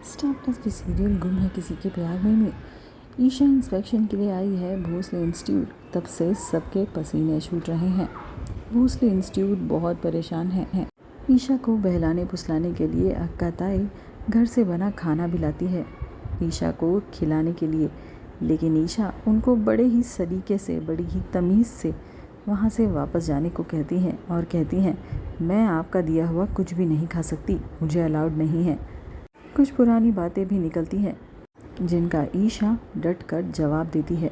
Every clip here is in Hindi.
स्टार प्लस की सीरियल गुम है किसी के प्यार में ईशा इंस्पेक्शन के लिए आई है भोसले इंस्टीट्यूट। तब से सबके पसीने छूट रहे हैं। भोसले इंस्टीट्यूट बहुत परेशान है। ईशा को बहलाने फुसलाने के लिए अक्का ताई घर से बना खाना भी लाती है ईशा को खिलाने के लिए, लेकिन ईशा उनको बड़े ही सलीके से, बड़ी ही तमीज़ से वहाँ से वापस जाने को कहती हैं और कहती हैं, मैं आपका दिया हुआ कुछ भी नहीं खा सकती, मुझे अलाउड नहीं है। कुछ पुरानी बातें भी निकलती हैं जिनका ईशा डट कर जवाब देती है।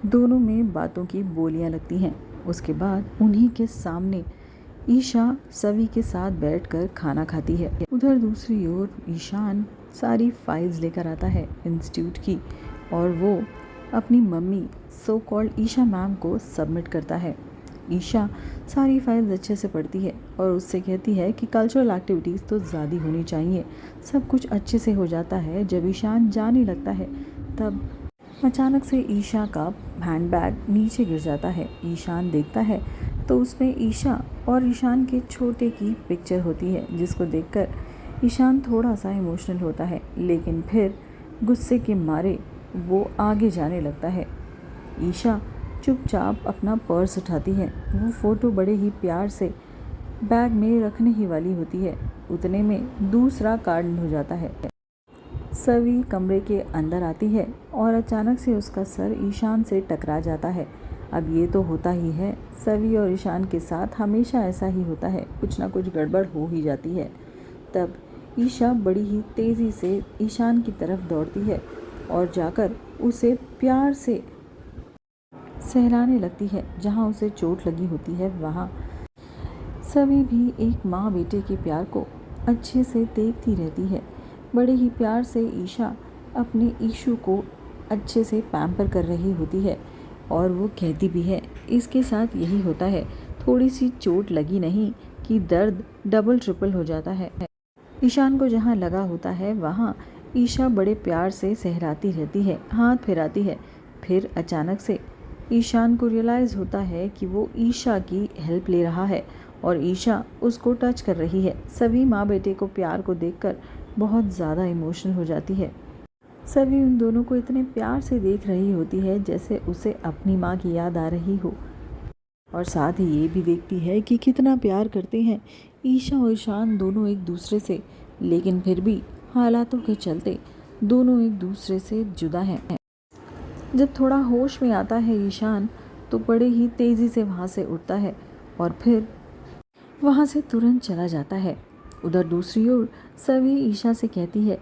दोनों में बातों की बोलियां लगती हैं। उसके बाद उन्हीं के सामने ईशा सभी के साथ बैठकर खाना खाती है। उधर दूसरी ओर ईशान सारी फाइल्स लेकर आता है इंस्टीट्यूट की और वो अपनी mummy so called Isha ma'am को सबमिट करता है। ईशा सारी फाइल्स अच्छे से पढ़ती है और उससे कहती है कि कल्चरल एक्टिविटीज़ तो ज़्यादा होनी चाहिए। सब कुछ अच्छे से हो जाता है। जब ईशान जाने लगता है तब अचानक से ईशा का हैंडबैग नीचे गिर जाता है। ईशान देखता है तो उसमें ईशा और ईशान के छोटे की पिक्चर होती है, जिसको देखकर ईशान थोड़ा सा इमोशनल होता है, लेकिन फिर गुस्से के मारे वो आगे जाने लगता है। ईशा चुपचाप अपना पर्स उठाती है। वो फ़ोटो बड़े ही प्यार से बैग में रखने ही वाली होती है, उतने में दूसरा कार्ड हो जाता है। सवी कमरे के अंदर आती है और अचानक से उसका सर ईशान से टकरा जाता है। अब ये तो होता ही है, सवी और ईशान के साथ हमेशा ऐसा ही होता है, कुछ ना कुछ गड़बड़ हो ही जाती है। तब ईशा बड़ी ही तेज़ी से ईशान की तरफ दौड़ती है और जाकर उसे प्यार से सहलाने लगती है। जहाँ उसे चोट लगी होती है वहाँ सभी भी एक माँ बेटे के प्यार को अच्छे से देखती रहती है। बड़े ही प्यार से ईशा अपने ईशु को अच्छे से पैम्पर कर रही होती है और वो कहती भी है, इसके साथ यही होता है, थोड़ी सी चोट लगी नहीं कि दर्द डबल ट्रिपल हो जाता है। ईशान को जहाँ लगा होता है वहाँ ईशा बड़े प्यार से सहलाती रहती है, हाथ फिराती है। फिर अचानक से ईशान को रियलाइज़ होता है कि वो ईशा की हेल्प ले रहा है और ईशा उसको टच कर रही है। सभी माँ बेटे को प्यार को देखकर बहुत ज़्यादा इमोशनल हो जाती है। सभी उन दोनों को इतने प्यार से देख रही होती है जैसे उसे अपनी माँ की याद आ रही हो, और साथ ही ये भी देखती है कि कितना प्यार करते हैं ईशा और ईशान दोनों एक दूसरे से, लेकिन फिर भी हालातों के चलते दोनों एक दूसरे से जुदा हैं। जब थोड़ा होश में आता है ईशान तो बड़े ही तेज़ी से वहाँ से उठता है और फिर वहाँ से तुरंत चला जाता है। उधर दूसरी ओर सभी ईशा से कहती है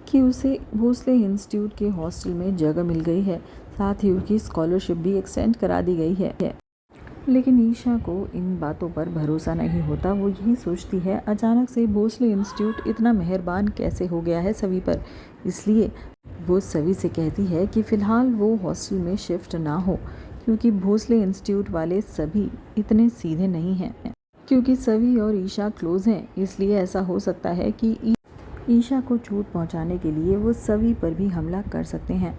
कि उसे भोसले इंस्टीट्यूट के हॉस्टल में जगह मिल गई है, साथ ही उसकी स्कॉलरशिप भी एक्सटेंड करा दी गई है। लेकिन ईशा को इन बातों पर भरोसा नहीं होता। वो यही सोचती है, अचानक से भोसले इंस्टीट्यूट इतना मेहरबान कैसे हो गया है सभी पर। इसलिए वो सभी से कहती है कि फ़िलहाल वो हॉस्टल में शिफ्ट ना हो, क्योंकि भोसले इंस्टीट्यूट वाले सभी इतने सीधे नहीं हैं। क्योंकि सभी और ईशा क्लोज़ हैं, इसलिए ऐसा हो सकता है कि ईशा को चोट पहुंचाने के लिए वो सभी पर भी हमला कर सकते हैं।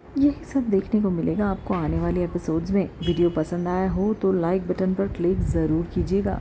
यही सब देखने को मिलेगा आपको आने वाले एपिसोड्स में। वीडियो पसंद आया हो तो लाइक बटन पर क्लिक ज़रूर कीजिएगा।